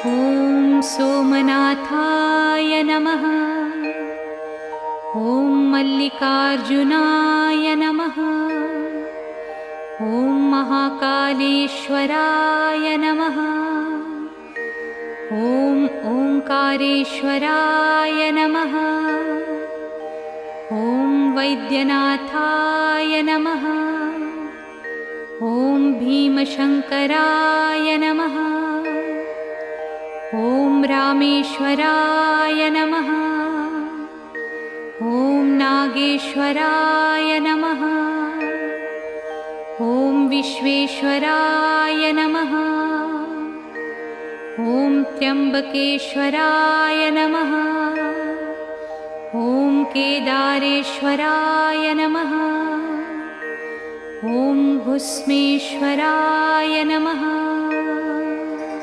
ॐ सोमनाथाय नमः। ॐ मल्लिकार्जुनाय नमः। ॐ महाकालेश्वराय नमः। ॐ ओंकारेश्वराय नमः। ॐ वैद्यनाथाय नमः। ॐ भीमशङ्कराय नमः। ॐ रामेश्वराय नमः। ॐ नागेश्वराय नमः। ॐ विश्वेश्वराय नमः। ॐ त्र्यम्बकेश्वराय नमः। ॐ केदारेश्वराय नमः। ॐ भुस्मेश्वराय नमः।